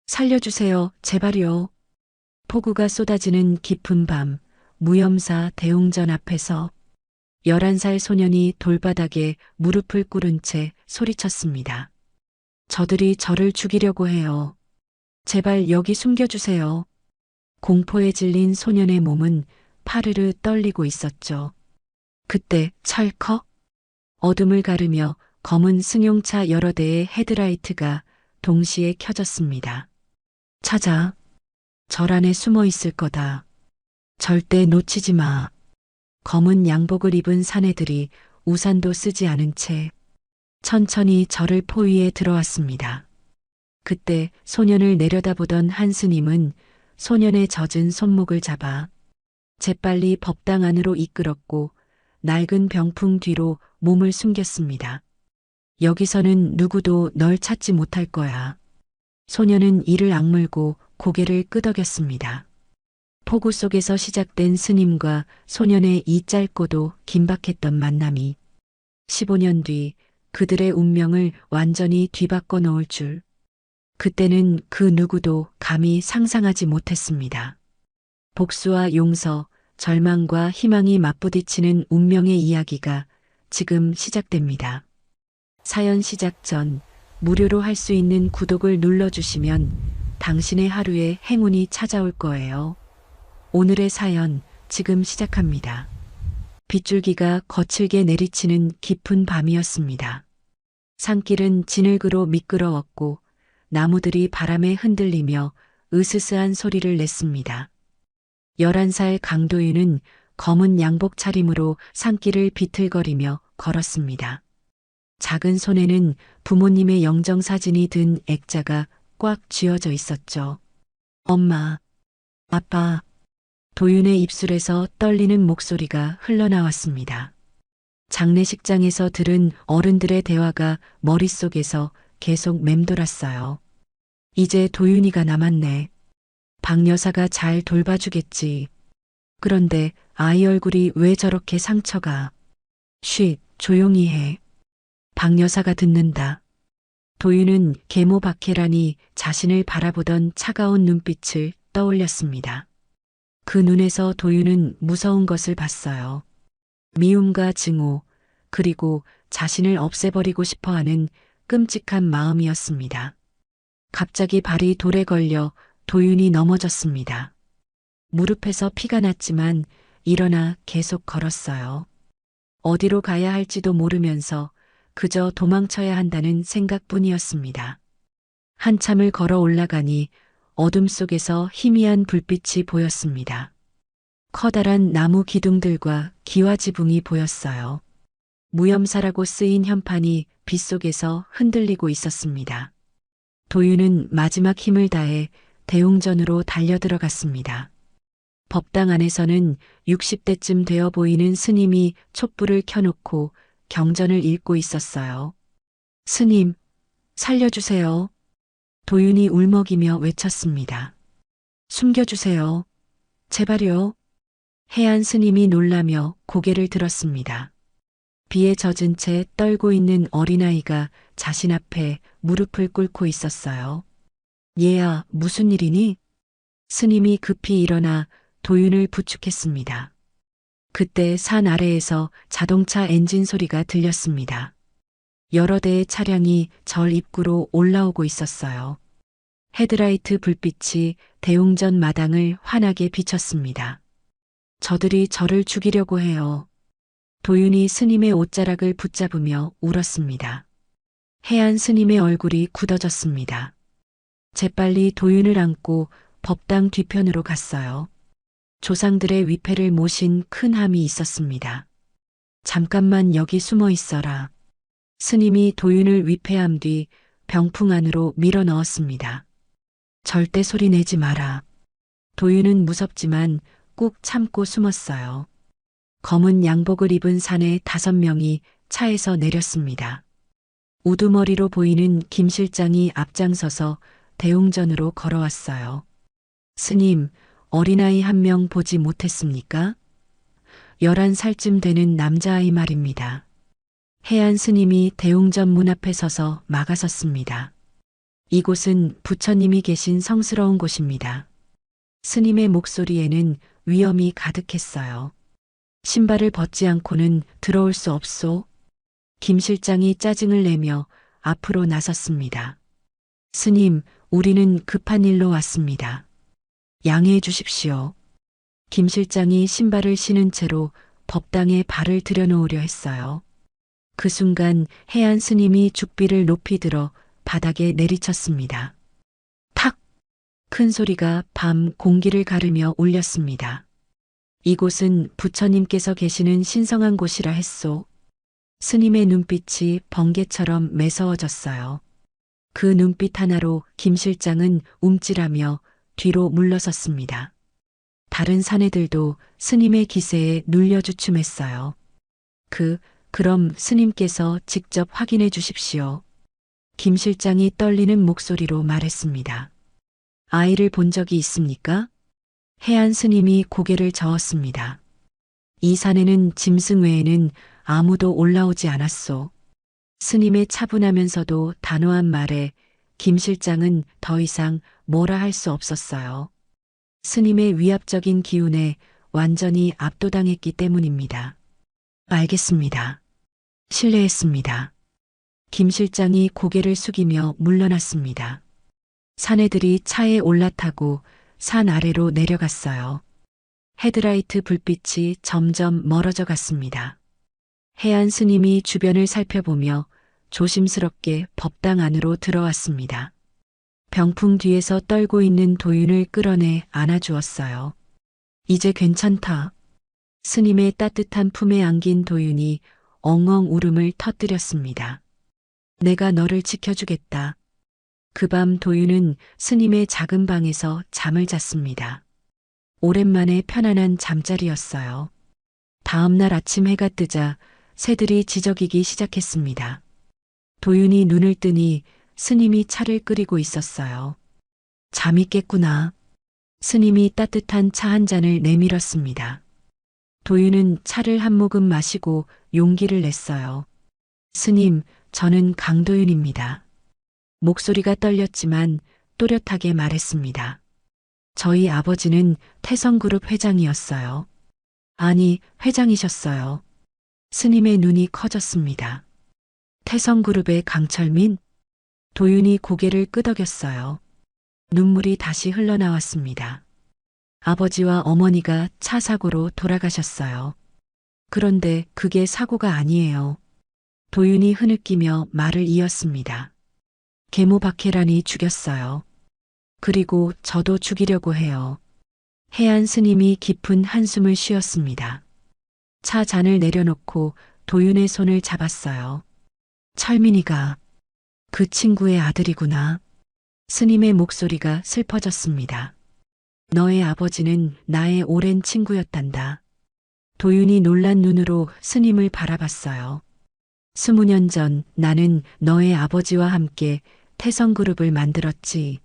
살려주세요. 제발요. 폭우가 쏟아지는 깊은 밤, 무염사 대웅전 앞에서 11살 소년이 돌바닥에 무릎을 꿇은 채 소리쳤습니다. 저들이 저를 죽이려고 해요. 제발 여기 숨겨주세요. 공포에 질린 소년의 몸은 파르르 떨리고 있었죠. 그때 철컥 어둠을 가르며 검은 승용차 여러 대의 헤드라이트가 동시에 켜졌습니다. 찾아. 절 안에 숨어 있을 거다. 절대 놓치지 마. 검은 양복을 입은 사내들이 우산도 쓰지 않은 채 천천히 절을 포위에 들어왔습니다. 그때 소년을 내려다보던 한 스님은 소년의 젖은 손목을 잡아 재빨리 법당 안으로 이끌었고 낡은 병풍 뒤로 몸을 숨겼습니다. 여기서는 누구도 널 찾지 못할 거야. 소년은 이를 악물고 고개를 끄덕였습니다. 폭우 속에서 시작된 스님과 소년의 이 짧고도 긴박했던 만남이 15년 뒤 그들의 운명을 완전히 뒤바꿔 놓을 줄 그때는 그 누구도 감히 상상하지 못했습니다. 복수와 용서, 절망과 희망이 맞부딪히는 운명의 이야기가 지금 시작됩니다. 사연 시작 전 무료로 할 수 있는 구독을 눌러주시면 당신의 하루에 행운이 찾아올 거예요. 오늘의 사연 지금 시작합니다. 빗줄기가 거칠게 내리치는 깊은 밤이었습니다. 산길은 진흙으로 미끄러웠고 나무들이 바람에 흔들리며 으스스한 소리를 냈습니다. 11살 강도윤은 검은 양복 차림으로 산길을 비틀거리며 걸었습니다. 작은 손에는 부모님의 영정사진이 든 액자가 꽉 쥐어져 있었죠. 엄마, 아빠, 도윤의 입술에서 떨리는 목소리가 흘러나왔습니다. 장례식장에서 들은 어른들의 대화가 머릿속에서 계속 맴돌았어요. 이제 도윤이가 남았네. 박 여사가 잘 돌봐주겠지. 그런데 아이 얼굴이 왜 저렇게 상처가. 쉿, 조용히 해. 박 여사가 듣는다. 도윤은 계모 박해란이 자신을 바라보던 차가운 눈빛을 떠올렸습니다. 그 눈에서 도윤은 무서운 것을 봤어요. 미움과 증오, 그리고 자신을 없애버리고 싶어하는 끔찍한 마음이었습니다. 갑자기 발이 돌에 걸려 도윤이 넘어졌습니다. 무릎에서 피가 났지만 일어나 계속 걸었어요. 어디로 가야 할지도 모르면서 그저 도망쳐야 한다는 생각뿐이었습니다. 한참을 걸어 올라가니 어둠 속에서 희미한 불빛이 보였습니다. 커다란 나무 기둥들과 기와 지붕이 보였어요. 무염사라고 쓰인 현판이 빛 속에서 흔들리고 있었습니다. 도윤은 마지막 힘을 다해 대웅전으로 달려들어갔습니다. 법당 안에서는 60대쯤 되어 보이는 스님이 촛불을 켜놓고 경전을 읽고 있었어요. 스님, 살려주세요. 도윤이 울먹이며 외쳤습니다. 숨겨주세요. 제발요. 해안 스님이 놀라며 고개를 들었습니다. 비에 젖은 채 떨고 있는 어린아이가 자신 앞에 무릎을 꿇고 있었어요. 얘야, 무슨 일이니? 스님이 급히 일어나 도윤을 부축했습니다. 그때 산 아래에서 자동차 엔진 소리가 들렸습니다. 여러 대의 차량이 절 입구로 올라오고 있었어요. 헤드라이트 불빛이 대웅전 마당을 환하게 비쳤습니다. 저들이 저를 죽이려고 해요. 도윤이 스님의 옷자락을 붙잡으며 울었습니다. 해안 스님의 얼굴이 굳어졌습니다. 재빨리 도윤을 안고 법당 뒤편으로 갔어요. 조상들의 위패를 모신 큰 함이 있었습니다. 잠깐만 여기 숨어 있어라. 스님이 도윤을 위패함 뒤 병풍 안으로 밀어 넣었습니다. 절대 소리 내지 마라. 도윤은 무섭지만 꾹 참고 숨었어요. 검은 양복을 입은 사내 5명이 차에서 내렸습니다. 우두머리로 보이는 김 실장이 앞장서서 대웅전으로 걸어왔어요. 스님, 어린아이 한 명 보지 못했습니까? 11살쯤 되는 남자아이 말입니다. 해안 스님이 대웅전 문 앞에 서서 막아섰습니다. 이곳은 부처님이 계신 성스러운 곳입니다. 스님의 목소리에는 위엄이 가득했어요. 신발을 벗지 않고는 들어올 수 없소. 김 실장이 짜증을 내며 앞으로 나섰습니다. 스님, 우리는 급한 일로 왔습니다. 양해해 주십시오. 김 실장이 신발을 신은 채로 법당에 발을 들여놓으려 했어요. 그 순간 해안 스님이 죽비를 높이 들어 바닥에 내리쳤습니다. 탁! 큰 소리가 밤 공기를 가르며 울렸습니다. 이곳은 부처님께서 계시는 신성한 곳이라 했소. 스님의 눈빛이 번개처럼 매서워졌어요. 그 눈빛 하나로 김 실장은 움찔하며 뒤로 물러섰습니다. 다른 사내들도 스님의 기세에 눌려 주춤했어요. 그럼 스님께서 직접 확인해 주십시오. 김 실장이 떨리는 목소리로 말했습니다. 아이를 본 적이 있습니까? 해안 스님이 고개를 저었습니다. 이 산에는 짐승 외에는 아무도 올라오지 않았소. 스님의 차분하면서도 단호한 말에 김 실장은 더 이상 뭐라 할 수 없었어요. 스님의 위압적인 기운에 완전히 압도당했기 때문입니다. 알겠습니다. 실례했습니다. 김 실장이 고개를 숙이며 물러났습니다. 사내들이 차에 올라타고 산 아래로 내려갔어요. 헤드라이트 불빛이 점점 멀어져 갔습니다. 해안 스님이 주변을 살펴보며 조심스럽게 법당 안으로 들어왔습니다. 병풍 뒤에서 떨고 있는 도윤을 끌어내 안아주었어요. 이제 괜찮다. 스님의 따뜻한 품에 안긴 도윤이 엉엉 울음을 터뜨렸습니다. 내가 너를 지켜주겠다. 그 밤 도윤은 스님의 작은 방에서 잠을 잤습니다. 오랜만에 편안한 잠자리였어요. 다음 날 아침 해가 뜨자 새들이 지저귀기 시작했습니다. 도윤이 눈을 뜨니 스님이 차를 끓이고 있었어요. 잠이 깼구나. 스님이 따뜻한 차 한 잔을 내밀었습니다. 도윤은 차를 한 모금 마시고 용기를 냈어요. 스님, 저는 강도윤입니다. 목소리가 떨렸지만 또렷하게 말했습니다. 저희 아버지는 태성그룹 회장이었어요. 아니, 회장이셨어요. 스님의 눈이 커졌습니다. 태성그룹의 강철민? 도윤이 고개를 끄덕였어요. 눈물이 다시 흘러나왔습니다. 아버지와 어머니가 차 사고로 돌아가셨어요. 그런데 그게 사고가 아니에요. 도윤이 흐느끼며 말을 이었습니다. 계모 박해란이 죽였어요. 그리고 저도 죽이려고 해요. 해안 스님이 깊은 한숨을 쉬었습니다. 차 잔을 내려놓고 도윤의 손을 잡았어요. 철민이가 그 친구의 아들이구나. 스님의 목소리가 슬퍼졌습니다. 너의 아버지는 나의 오랜 친구였단다. 도윤이 놀란 눈으로 스님을 바라봤어요. 20년 전 나는 너의 아버지와 함께 태성그룹을 만들었지.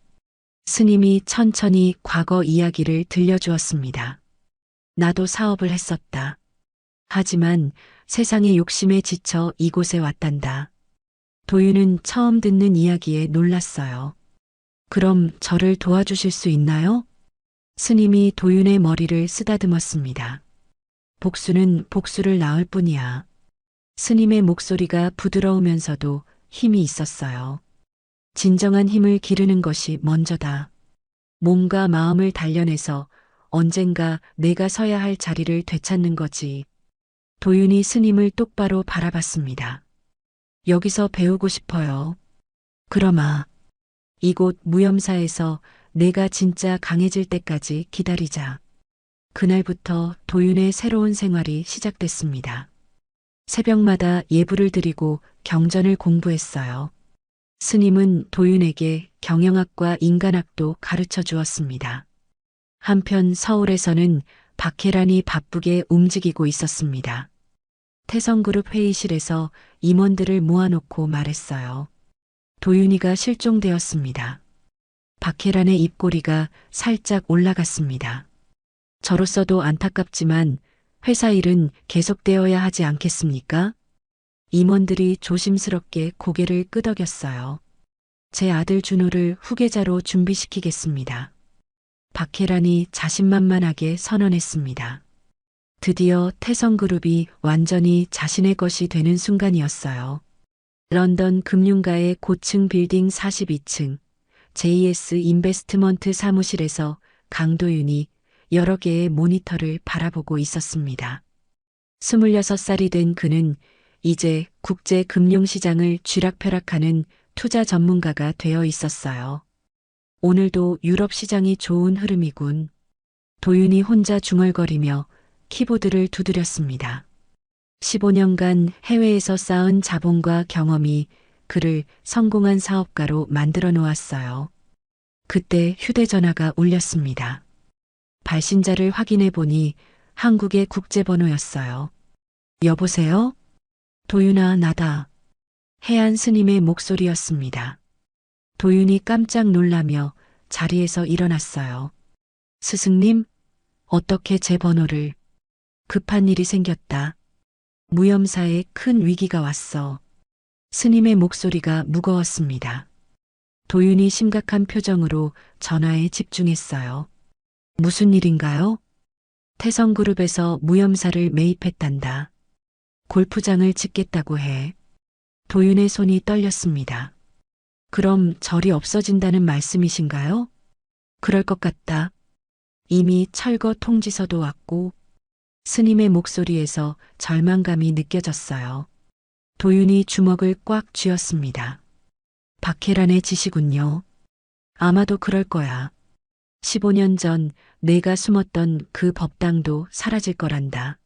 스님이 천천히 과거 이야기를 들려주었습니다. 나도 사업을 했었다. 하지만 세상의 욕심에 지쳐 이곳에 왔단다. 도윤은 처음 듣는 이야기에 놀랐어요. 그럼 저를 도와주실 수 있나요? 스님이 도윤의 머리를 쓰다듬었습니다. 복수는 복수를 낳을 뿐이야. 스님의 목소리가 부드러우면서도 힘이 있었어요. 진정한 힘을 기르는 것이 먼저다. 몸과 마음을 단련해서 언젠가 내가 서야 할 자리를 되찾는 거지. 도윤이 스님을 똑바로 바라봤습니다. 여기서 배우고 싶어요. 그러마. 이곳 무염사에서 내가 진짜 강해질 때까지 기다리자. 그날부터 도윤의 새로운 생활이 시작됐습니다. 새벽마다 예불을 드리고 경전을 공부했어요. 스님은 도윤에게 경영학과 인간학도 가르쳐 주었습니다. 한편 서울에서는 박해란이 바쁘게 움직이고 있었습니다. 태성그룹 회의실에서 임원들을 모아놓고 말했어요. 도윤이가 실종되었습니다. 박해란의 입꼬리가 살짝 올라갔습니다. 저로서도 안타깝지만 회사 일은 계속되어야 하지 않겠습니까? 임원들이 조심스럽게 고개를 끄덕였어요. 제 아들 준호를 후계자로 준비시키겠습니다. 박혜란이 자신만만하게 선언했습니다. 드디어 태성그룹이 완전히 자신의 것이 되는 순간이었어요. 런던 금융가의 고층 빌딩 42층 JS 인베스트먼트 사무실에서 강도윤이 여러 개의 모니터를 바라보고 있었습니다. 26살이 된 그는 이제 국제 금융시장을 쥐락펴락하는 투자 전문가가 되어 있었어요. 오늘도 유럽 시장이 좋은 흐름이군. 도윤이 혼자 중얼거리며 키보드를 두드렸습니다. 15년간 해외에서 쌓은 자본과 경험이 그를 성공한 사업가로 만들어 놓았어요. 그때 휴대전화가 울렸습니다. 발신자를 확인해 보니 한국의 국제번호였어요. 여보세요? 도윤아, 나다. 해안 스님의 목소리였습니다. 도윤이 깜짝 놀라며 자리에서 일어났어요. 스승님, 어떻게 제 번호를? 급한 일이 생겼다. 무염사에 큰 위기가 왔어. 스님의 목소리가 무거웠습니다. 도윤이 심각한 표정으로 전화에 집중했어요. 무슨 일인가요? 태성그룹에서 무염사를 매입했단다. 골프장을 짓겠다고 해. 도윤의 손이 떨렸습니다. 그럼 절이 없어진다는 말씀이신가요? 그럴 것 같다. 이미 철거 통지서도 왔고 스님의 목소리에서 절망감이 느껴졌어요. 도윤이 주먹을 꽉 쥐었습니다. 박혜란의 짓이군요. 아마도 그럴 거야. 15년 전 내가 숨었던 그 법당도 사라질 거란다.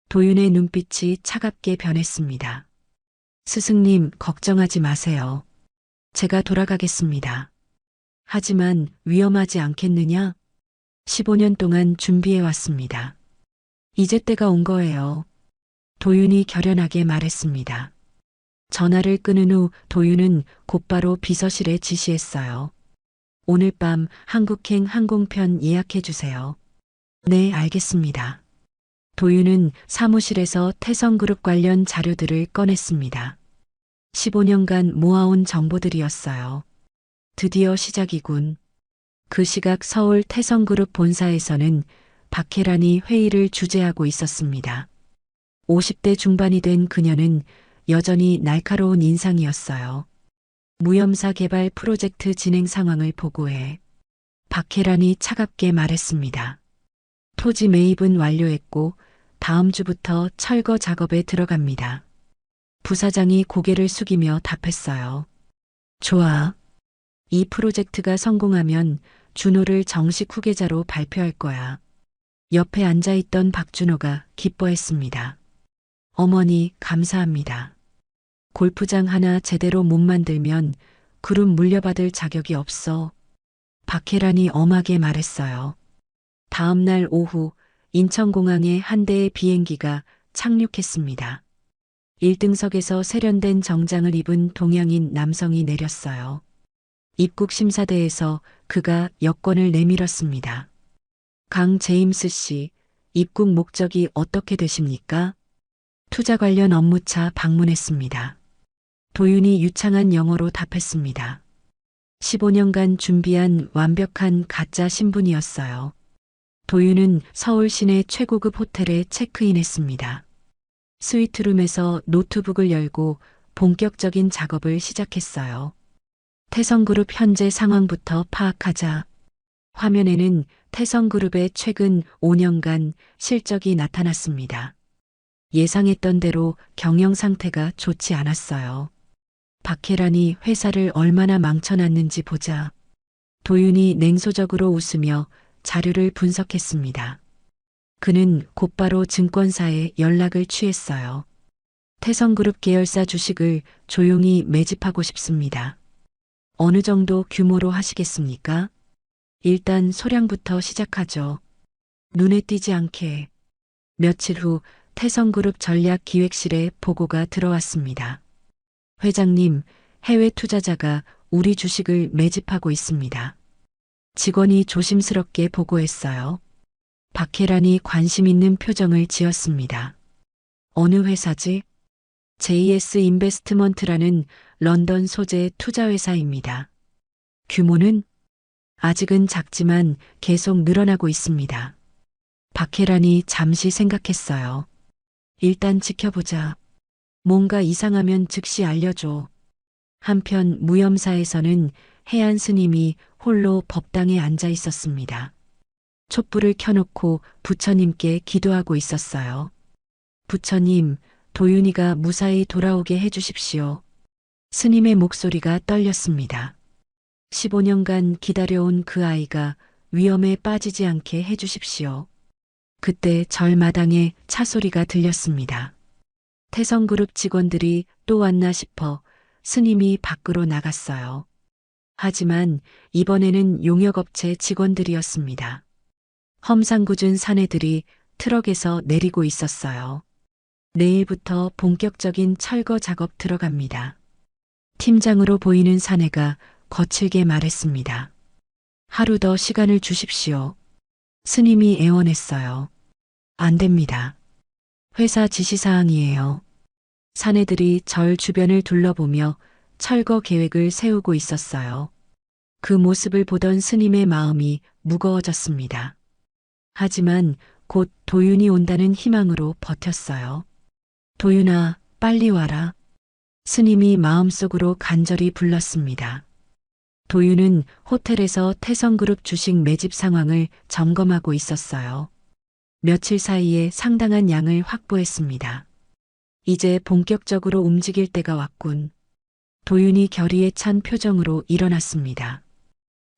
도윤의 눈빛이 차갑게 변했습니다. 스승님, 걱정하지 마세요. 제가 돌아가겠습니다. 하지만 위험하지 않겠느냐? 15년 동안 준비해 왔습니다. 이제 때가 온 거예요. 도윤이 결연하게 말했습니다. 전화를 끊은 후 도윤은 곧바로 비서실에 지시했어요. 오늘 밤 한국행 항공편 예약해 주세요. 네, 알겠습니다. 도윤은 사무실에서 태성그룹 관련 자료들을 꺼냈습니다. 15년간 모아온 정보들이었어요. 드디어 시작이군. 그 시각 서울 태성그룹 본사에서는 박혜란이 회의를 주재하고 있었습니다. 50대 중반이 된 그녀는 여전히 날카로운 인상이었어요. 무염사 개발 프로젝트 진행 상황을 보고해. 박혜란이 차갑게 말했습니다. 토지 매입은 완료했고 다음 주부터 철거 작업에 들어갑니다. 부사장이 고개를 숙이며 답했어요. 좋아. 이 프로젝트가 성공하면 준호를 정식 후계자로 발표할 거야. 옆에 앉아있던 박준호가 기뻐했습니다. 어머니, 감사합니다. 골프장 하나 제대로 못 만들면 그룹 물려받을 자격이 없어. 박혜란이 엄하게 말했어요. 다음 날 오후 인천공항에 한 대의 비행기가 착륙했습니다. 1등석에서 세련된 정장을 입은 동양인 남성이 내렸어요. 입국 심사대에서 그가 여권을 내밀었습니다. 강 제임스 씨, 입국 목적이 어떻게 되십니까? 투자 관련 업무차 방문했습니다. 도윤이 유창한 영어로 답했습니다. 15년간 준비한 완벽한 가짜 신분이었어요. 도윤은 서울 시내 최고급 호텔에 체크인했습니다. 스위트룸에서 노트북을 열고 본격적인 작업을 시작했어요. 태성그룹 현재 상황부터 파악하자. 화면에는 태성그룹의 최근 5년간 실적이 나타났습니다. 예상했던 대로 경영 상태가 좋지 않았어요. 박혜란이 회사를 얼마나 망쳐놨는지 보자. 도윤이 냉소적으로 웃으며 자료를 분석했습니다. 그는 곧바로 증권사에 연락을 취했어요. 태성그룹 계열사 주식을 조용히 매집하고 싶습니다. 어느 정도 규모로 하시겠습니까? 일단 소량부터 시작하죠. 눈에 띄지 않게. 며칠 후 태성그룹 전략기획실에 보고가 들어왔습니다. 회장님, 해외 투자자가 우리 주식을 매집하고 있습니다. 직원이 조심스럽게 보고했어요. 박혜란이 관심 있는 표정을 지었습니다. 어느 회사지? JS 인베스트먼트라는 런던 소재 투자회사입니다. 규모는 아직은 작지만 계속 늘어나고 있습니다. 박혜란이 잠시 생각했어요. 일단 지켜보자. 뭔가 이상하면 즉시 알려줘. 한편 무염사에서는 해안 스님이 홀로 법당에 앉아 있었습니다. 촛불을 켜놓고 부처님께 기도하고 있었어요. 부처님, 도윤이가 무사히 돌아오게 해주십시오. 스님의 목소리가 떨렸습니다. 15년간 기다려온 그 아이가 위험에 빠지지 않게 해주십시오. 그때 절마당에 차 소리가 들렸습니다. 태성그룹 직원들이 또 왔나 싶어 스님이 밖으로 나갔어요. 하지만 이번에는 용역업체 직원들이었습니다. 험상궂은 사내들이 트럭에서 내리고 있었어요. 내일부터 본격적인 철거 작업 들어갑니다. 팀장으로 보이는 사내가 거칠게 말했습니다. 하루 더 시간을 주십시오. 스님이 애원했어요. 안 됩니다. 회사 지시사항이에요. 사내들이 절 주변을 둘러보며 철거 계획을 세우고 있었어요. 그 모습을 보던 스님의 마음이 무거워졌습니다. 하지만 곧 도윤이 온다는 희망으로 버텼어요. 도윤아, 빨리 와라. 스님이 마음속으로 간절히 불렀습니다. 도윤은 호텔에서 태성그룹 주식 매집 상황을 점검하고 있었어요. 며칠 사이에 상당한 양을 확보했습니다. 이제 본격적으로 움직일 때가 왔군. 도윤이 결의에 찬 표정으로 일어났습니다.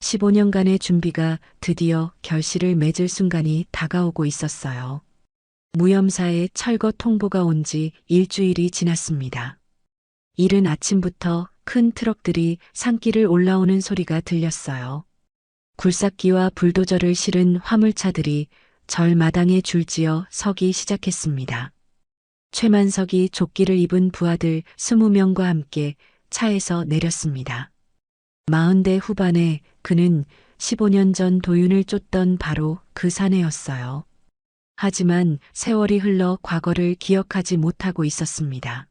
15년간의 준비가 드디어 결실을 맺을 순간이 다가오고 있었어요. 무염사에 철거 통보가 온 지 일주일이 지났습니다. 이른 아침부터 큰 트럭들이 산길을 올라오는 소리가 들렸어요. 굴삭기와 불도저를 실은 화물차들이 절마당에 줄지어 서기 시작했습니다. 최만석이 조끼를 입은 부하들 20명과 함께 차에서 내렸습니다. 40대 후반에 그는 15년 전 도윤을 쫓던 바로 그 사내였어요. 하지만 세월이 흘러 과거를 기억하지 못하고 있었습니다.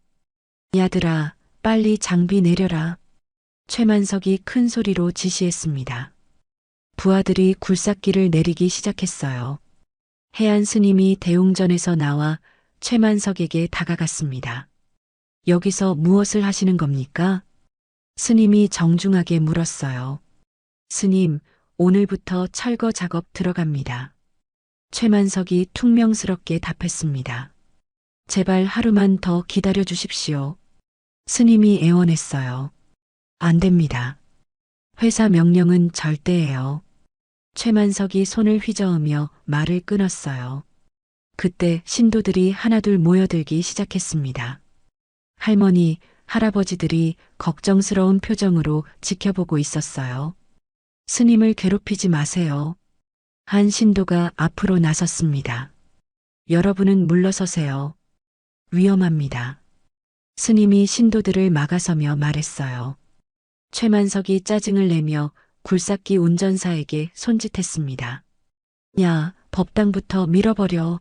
야들아, 빨리 장비 내려라. 최만석이 큰 소리로 지시했습니다. 부하들이 굴삭기를 내리기 시작했어요. 해안 스님이 대웅전에서 나와 최만석에게 다가갔습니다. 여기서 무엇을 하시는 겁니까? 스님이 정중하게 물었어요. 스님, 오늘부터 철거 작업 들어갑니다. 최만석이 퉁명스럽게 답했습니다. 제발 하루만 더 기다려 주십시오. 스님이 애원했어요. 안 됩니다. 회사 명령은 절대예요. 최만석이 손을 휘저으며 말을 끊었어요. 그때 신도들이 하나둘 모여들기 시작했습니다. 할머니, 할아버지들이 걱정스러운 표정으로 지켜보고 있었어요. 스님을 괴롭히지 마세요. 한 신도가 앞으로 나섰습니다. 여러분은 물러서세요. 위험합니다. 스님이 신도들을 막아서며 말했어요. 최만석이 짜증을 내며 굴삭기 운전사에게 손짓했습니다. 야, 법당부터 밀어버려.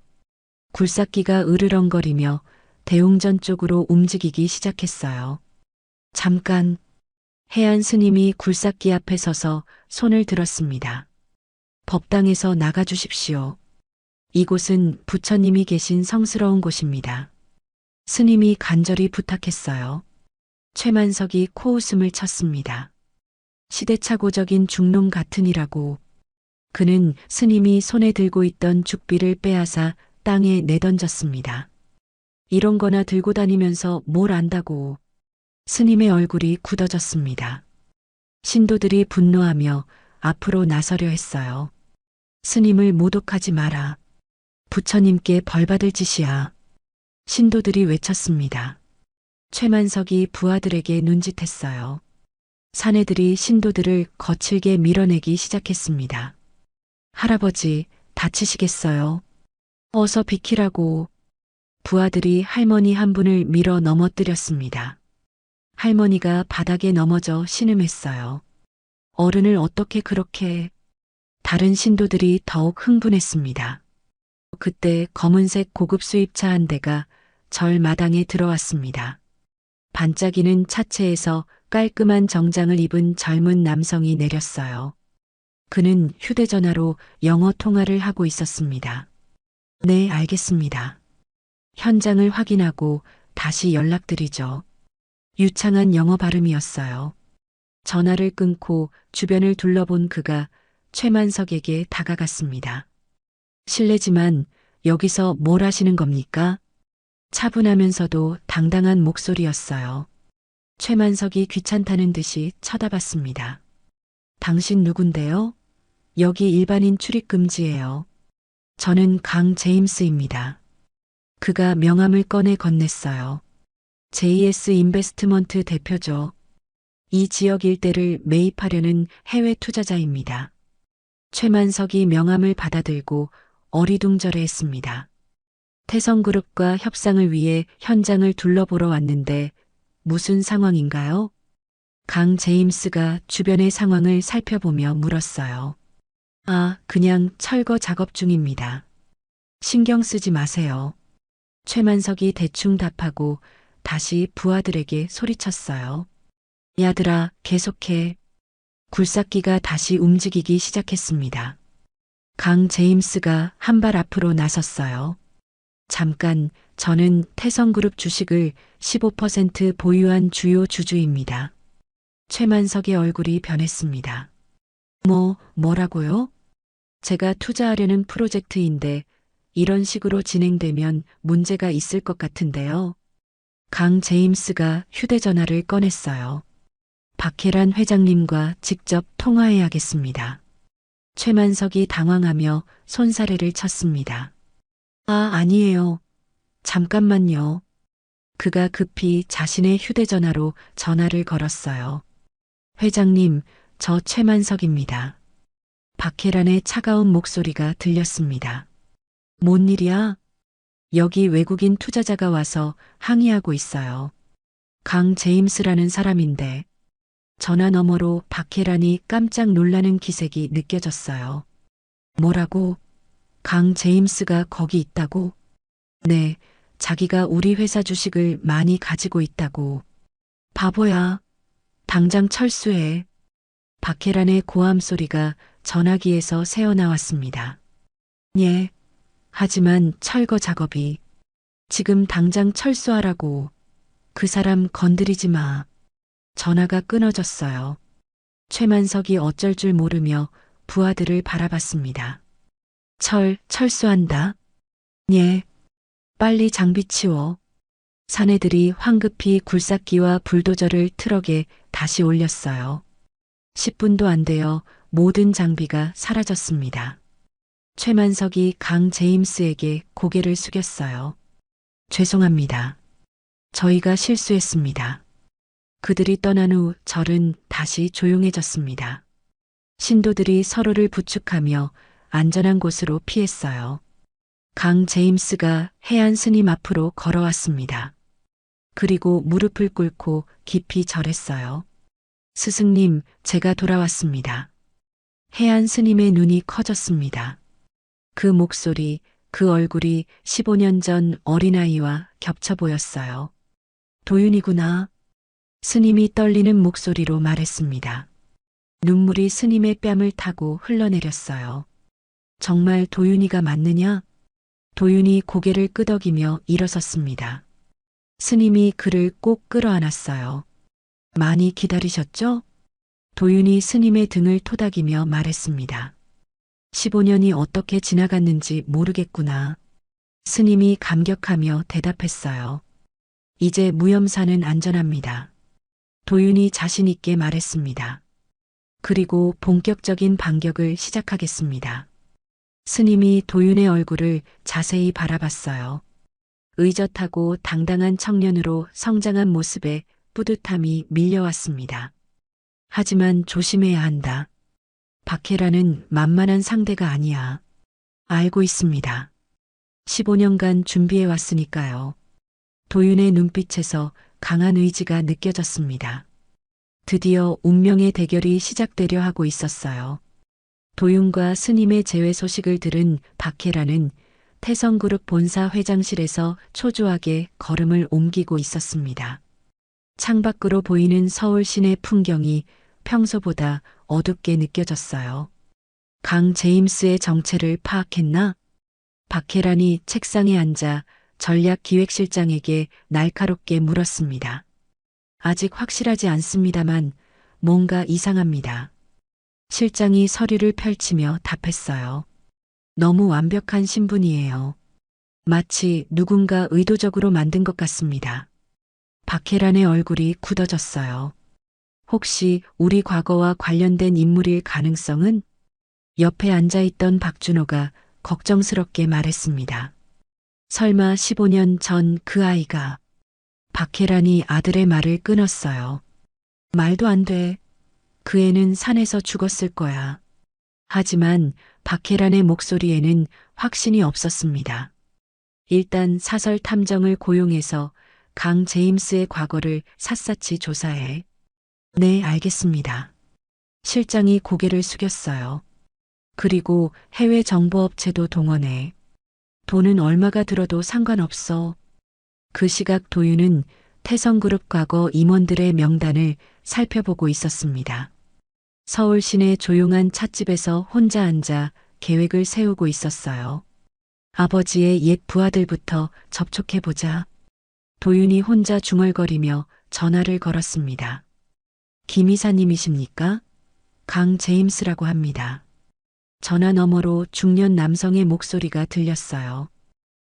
굴삭기가 으르렁거리며 대웅전 쪽으로 움직이기 시작했어요. 잠깐. 해안 스님이 굴삭기 앞에 서서 손을 들었습니다. 법당에서 나가주십시오. 이곳은 부처님이 계신 성스러운 곳입니다. 스님이 간절히 부탁했어요. 최만석이 코웃음을 쳤습니다. 시대착오적인 중놈 같으니라고. 그는 스님이 손에 들고 있던 죽비를 빼앗아 땅에 내던졌습니다. 이런 거나 들고 다니면서 뭘 안다고. 스님의 얼굴이 굳어졌습니다. 신도들이 분노하며 앞으로 나서려 했어요. 스님을 모독하지 마라. 부처님께 벌받을 짓이야. 신도들이 외쳤습니다. 최만석이 부하들에게 눈짓했어요. 사내들이 신도들을 거칠게 밀어내기 시작했습니다. 할아버지, 다치시겠어요? 어서 비키라고. 부하들이 할머니 한 분을 밀어 넘어뜨렸습니다. 할머니가 바닥에 넘어져 신음했어요. 어른을 어떻게 그렇게. 다른 신도들이 더욱 흥분했습니다. 그때 검은색 고급 수입차 한 대가 절 마당에 들어왔습니다. 반짝이는 차체에서 깔끔한 정장을 입은 젊은 남성이 내렸어요. 그는 휴대전화로 영어 통화를 하고 있었습니다. 네, 알겠습니다. 현장을 확인하고 다시 연락드리죠. 유창한 영어 발음이었어요. 전화를 끊고 주변을 둘러본 그가 최만석에게 다가갔습니다. 실례지만 여기서 뭘 하시는 겁니까? 차분하면서도 당당한 목소리였어요. 최만석이 귀찮다는 듯이 쳐다봤습니다. 당신 누군데요? 여기 일반인 출입 금지예요. 저는 강 제임스입니다. 그가 명함을 꺼내 건넸어요. JS 인베스트먼트 대표죠. 이 지역 일대를 매입하려는 해외 투자자입니다. 최만석이 명함을 받아들고 어리둥절해했습니다. 태성그룹과 협상을 위해 현장을 둘러보러 왔는데 무슨 상황인가요? 강 제임스가 주변의 상황을 살펴보며 물었어요. 아, 그냥 철거 작업 중입니다. 신경 쓰지 마세요. 최만석이 대충 답하고 다시 부하들에게 소리쳤어요. 야들아, 계속해. 굴삭기가 다시 움직이기 시작했습니다. 강 제임스가 한 발 앞으로 나섰어요. 잠깐, 저는 태성그룹 주식을 15% 보유한 주요 주주입니다. 최만석의 얼굴이 변했습니다. 뭐라고요? 제가 투자하려는 프로젝트인데 이런 식으로 진행되면 문제가 있을 것 같은데요. 강 제임스가 휴대전화를 꺼냈어요. 박혜란 회장님과 직접 통화해야겠습니다. 최만석이 당황하며 손사래를 쳤습니다. 아, 아니에요. 잠깐만요. 그가 급히 자신의 휴대전화로 전화를 걸었어요. 회장님, 저 최만석입니다. 박혜란의 차가운 목소리가 들렸습니다. 뭔 일이야? 여기 외국인 투자자가 와서 항의하고 있어요. 강 제임스라는 사람인데. 전화 너머로 박혜란이 깜짝 놀라는 기색이 느껴졌어요. 뭐라고? 강 제임스가 거기 있다고? 네, 자기가 우리 회사 주식을 많이 가지고 있다고. 바보야. 당장 철수해. 박혜란의 고함 소리가 전화기에서 새어나왔습니다. 예. 하지만 철거 작업이. 지금 당장 철수하라고. 그 사람 건드리지 마. 전화가 끊어졌어요. 최만석이 어쩔 줄 모르며 부하들을 바라봤습니다. 철수한다. 예. 빨리 장비 치워. 사내들이 황급히 굴삭기와 불도저를 트럭에 다시 올렸어요. 10분도 안 되어 모든 장비가 사라졌습니다. 최만석이 강 제임스에게 고개를 숙였어요. 죄송합니다. 저희가 실수했습니다. 그들이 떠난 후 절은 다시 조용해졌습니다. 신도들이 서로를 부축하며 안전한 곳으로 피했어요. 강 제임스가 해안 스님 앞으로 걸어왔습니다. 그리고 무릎을 꿇고 깊이 절했어요. 스승님, 제가 돌아왔습니다. 해안 스님의 눈이 커졌습니다. 그 목소리, 그 얼굴이 15년 전 어린아이와 겹쳐 보였어요. 도윤이구나. 스님이 떨리는 목소리로 말했습니다. 눈물이 스님의 뺨을 타고 흘러내렸어요. 정말 도윤이가 맞느냐? 도윤이 고개를 끄덕이며 일어섰습니다. 스님이 그를 꼭 끌어안았어요. 많이 기다리셨죠? 도윤이 스님의 등을 토닥이며 말했습니다. 15년이 어떻게 지나갔는지 모르겠구나. 스님이 감격하며 대답했어요. 이제 무염사는 안전합니다. 도윤이 자신 있게 말했습니다. 그리고 본격적인 반격을 시작하겠습니다. 스님이 도윤의 얼굴을 자세히 바라봤어요. 의젓하고 당당한 청년으로 성장한 모습에 뿌듯함이 밀려왔습니다. 하지만 조심해야 한다. 박혜라는 만만한 상대가 아니야. 알고 있습니다. 15년간 준비해 왔으니까요. 도윤의 눈빛에서 강한 의지가 느껴졌습니다. 드디어 운명의 대결이 시작되려 하고 있었어요. 도윤과 스님의 재회 소식을 들은 박혜라는 태성그룹 본사 회장실에서 초조하게 걸음을 옮기고 있었습니다. 창밖으로 보이는 서울 시내 풍경이 평소보다 어둡게 느껴졌어요. 강 제임스의 정체를 파악했나? 박혜란이 책상에 앉아 전략기획실장에게 날카롭게 물었습니다. 아직 확실하지 않습니다만 뭔가 이상합니다. 실장이 서류를 펼치며 답했어요. 너무 완벽한 신분이에요. 마치 누군가 의도적으로 만든 것 같습니다. 박혜란의 얼굴이 굳어졌어요. 혹시 우리 과거와 관련된 인물일 가능성은? 옆에 앉아있던 박준호가 걱정스럽게 말했습니다. 설마 15년 전 그 아이가. 박혜란이 아들의 말을 끊었어요. 말도 안 돼. 그 애는 산에서 죽었을 거야. 하지만 박혜란의 목소리에는 확신이 없었습니다. 일단 사설 탐정을 고용해서 강 제임스의 과거를 샅샅이 조사해. 네, 알겠습니다. 실장이 고개를 숙였어요. 그리고 해외 정보업체도 동원해. 돈은 얼마가 들어도 상관없어. 그 시각 도윤은 태성그룹 과거 임원들의 명단을 살펴보고 있었습니다. 서울 시내 조용한 찻집에서 혼자 앉아 계획을 세우고 있었어요. 아버지의 옛 부하들부터 접촉해보자. 도윤이 혼자 중얼거리며 전화를 걸었습니다. 김 이사님이십니까? 강 제임스라고 합니다. 전화 너머로 중년 남성의 목소리가 들렸어요.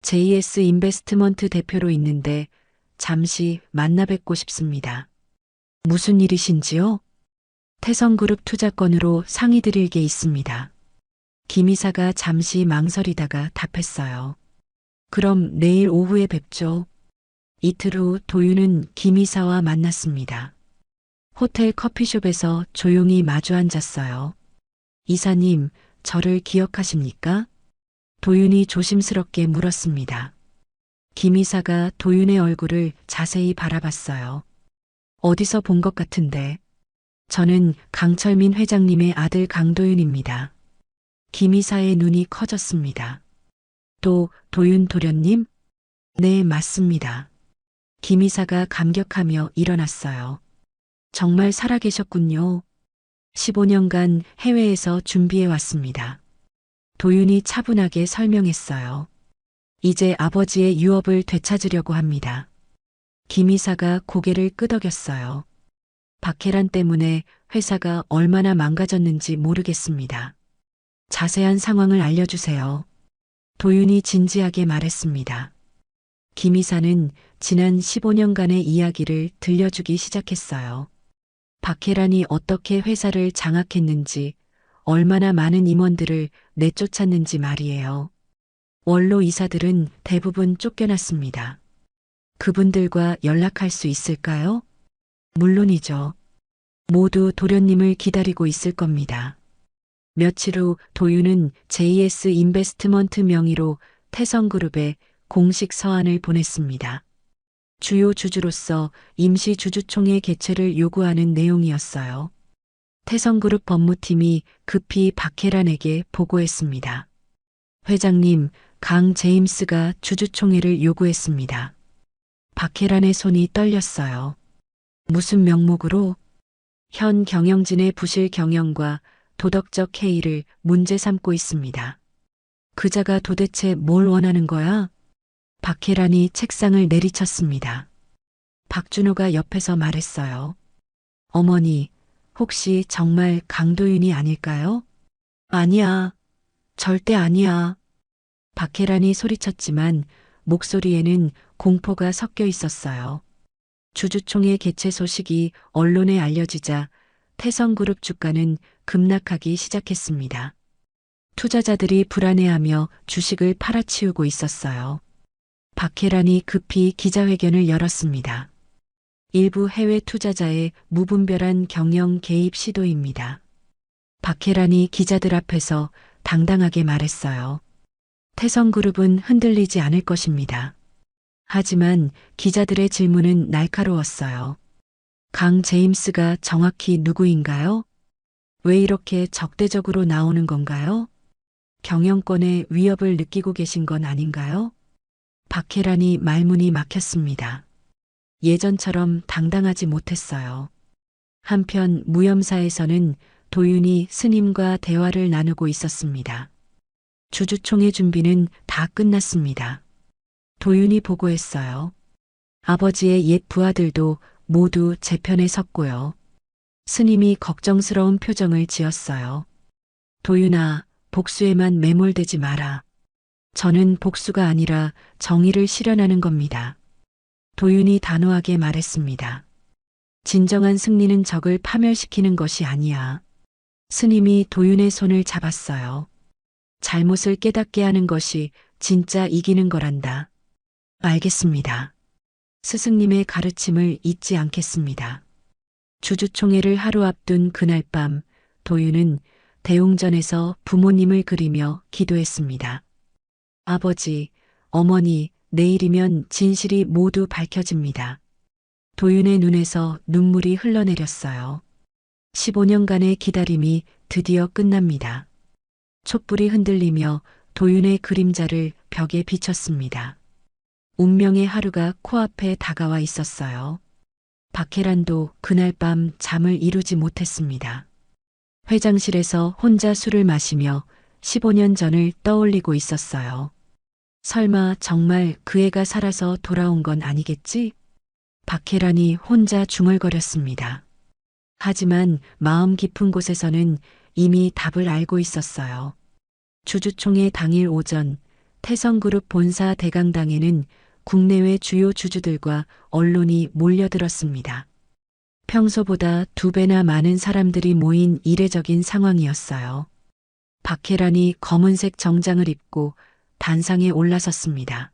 JS 인베스트먼트 대표로 있는데 잠시 만나 뵙고 싶습니다. 무슨 일이신지요? 태성그룹 투자건으로 상의드릴 게 있습니다. 김 이사가 잠시 망설이다가 답했어요. 그럼 내일 오후에 뵙죠. 이틀 후 도윤은 김 이사와 만났습니다. 호텔 커피숍에서 조용히 마주 앉았어요. 이사님, 저를 기억하십니까? 도윤이 조심스럽게 물었습니다. 김 이사가 도윤의 얼굴을 자세히 바라봤어요. 어디서 본 것 같은데. 저는 강철민 회장님의 아들 강도윤입니다. 김 이사의 눈이 커졌습니다. 또 도윤 도련님? 네, 맞습니다. 김 이사가 감격하며 일어났어요. 정말 살아계셨군요. 15년간 해외에서 준비해 왔습니다. 도윤이 차분하게 설명했어요. 이제 아버지의 유업을 되찾으려고 합니다. 김 이사가 고개를 끄덕였어요. 박혜란 때문에 회사가 얼마나 망가졌는지 모르겠습니다. 자세한 상황을 알려주세요. 도윤이 진지하게 말했습니다. 김 이사는 지난 15년간의 이야기를 들려주기 시작했어요. 박혜란이 어떻게 회사를 장악했는지, 얼마나 많은 임원들을 내쫓았는지 말이에요. 원로 이사들은 대부분 쫓겨났습니다. 그분들과 연락할 수 있을까요? 물론이죠. 모두 도련님을 기다리고 있을 겁니다. 며칠 후 도윤은 JS 인베스트먼트 명의로 태성그룹에 공식 서한을 보냈습니다. 주요 주주로서 임시 주주총회 개최를 요구하는 내용이었어요. 태성그룹 법무팀이 급히 박혜란에게 보고했습니다. 회장님, 강 제임스가 주주총회를 요구했습니다. 박혜란의 손이 떨렸어요. 무슨 명목으로? 현 경영진의 부실 경영과 도덕적 해이를 문제 삼고 있습니다. 그자가 도대체 뭘 원하는 거야? 박혜란이 책상을 내리쳤습니다. 박준호가 옆에서 말했어요. 어머니, 혹시 정말 강도윤이 아닐까요? 아니야. 절대 아니야. 박혜란이 소리쳤지만 목소리에는 공포가 섞여 있었어요. 주주총회 개최 소식이 언론에 알려지자 태성그룹 주가는 급락하기 시작했습니다. 투자자들이 불안해하며 주식을 팔아치우고 있었어요. 박혜란이 급히 기자회견을 열었습니다. 일부 해외 투자자의 무분별한 경영 개입 시도입니다. 박혜란이 기자들 앞에서 당당하게 말했어요. 태성그룹은 흔들리지 않을 것입니다. 하지만 기자들의 질문은 날카로웠어요. 강 제임스가 정확히 누구인가요? 왜 이렇게 적대적으로 나오는 건가요? 경영권의 위협을 느끼고 계신 건 아닌가요? 박혜란이 말문이 막혔습니다. 예전처럼 당당하지 못했어요. 한편 무염사에서는 도윤이 스님과 대화를 나누고 있었습니다. 주주총회 준비는 다 끝났습니다. 도윤이 보고했어요. 아버지의 옛 부하들도 모두 제 편에 섰고요. 스님이 걱정스러운 표정을 지었어요. 도윤아, 복수에만 매몰되지 마라. 저는 복수가 아니라 정의를 실현하는 겁니다. 도윤이 단호하게 말했습니다. 진정한 승리는 적을 파멸시키는 것이 아니야. 스님이 도윤의 손을 잡았어요. 잘못을 깨닫게 하는 것이 진짜 이기는 거란다. 알겠습니다. 스승님의 가르침을 잊지 않겠습니다. 주주총회를 하루 앞둔 그날 밤, 도윤은 대웅전에서 부모님을 그리며 기도했습니다. 아버지, 어머니, 내일이면 진실이 모두 밝혀집니다. 도윤의 눈에서 눈물이 흘러내렸어요. 15년간의 기다림이 드디어 끝납니다. 촛불이 흔들리며 도윤의 그림자를 벽에 비쳤습니다. 운명의 하루가 코앞에 다가와 있었어요. 박혜란도 그날 밤 잠을 이루지 못했습니다. 회장실에서 혼자 술을 마시며 15년 전을 떠올리고 있었어요. 설마 정말 그 애가 살아서 돌아온 건 아니겠지? 박혜란이 혼자 중얼거렸습니다. 하지만 마음 깊은 곳에서는 이미 답을 알고 있었어요. 주주총회 당일 오전 태성그룹 본사 대강당에는 국내외 주요 주주들과 언론이 몰려들었습니다. 평소보다 2배나 많은 사람들이 모인 이례적인 상황이었어요. 박혜란이 검은색 정장을 입고 단상에 올라섰습니다.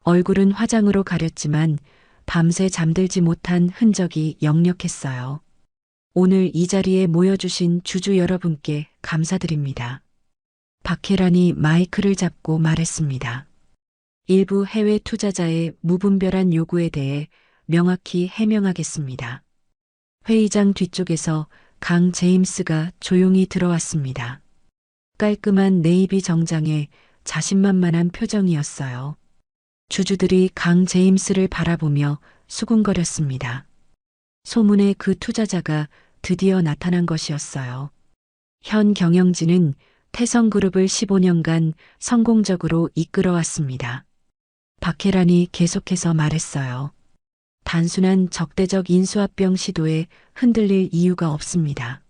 얼굴은 화장으로 가렸지만 밤새 잠들지 못한 흔적이 역력했어요. 오늘 이 자리에 모여주신 주주 여러분께 감사드립니다. 박혜란이 마이크를 잡고 말했습니다. 일부 해외 투자자의 무분별한 요구에 대해 명확히 해명하겠습니다. 회의장 뒤쪽에서 강 제임스가 조용히 들어왔습니다. 깔끔한 네이비 정장에 자신만만한 표정이었어요. 주주들이 강 제임스를 바라보며 수군거렸습니다. 소문의 그 투자자가 드디어 나타난 것이었어요. 현 경영진은 태성그룹을 15년간 성공적으로 이끌어왔습니다. 박혜란이 계속해서 말했어요. 단순한 적대적 인수합병 시도에 흔들릴 이유가 없습니다.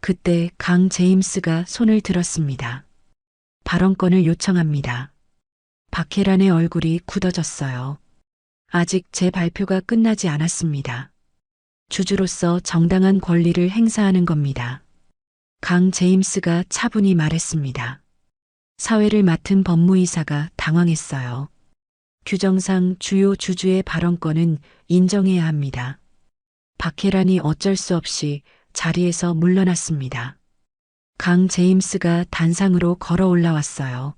그때 강 제임스가 손을 들었습니다. 발언권을 요청합니다. 박혜란의 얼굴이 굳어졌어요. 아직 제 발표가 끝나지 않았습니다. 주주로서 정당한 권리를 행사하는 겁니다. 강 제임스가 차분히 말했습니다. 사회를 맡은 법무이사가 당황했어요. 규정상 주요 주주의 발언권은 인정해야 합니다. 박혜란이 어쩔 수 없이 자리에서 물러났습니다. 강 제임스가 단상으로 걸어 올라왔어요.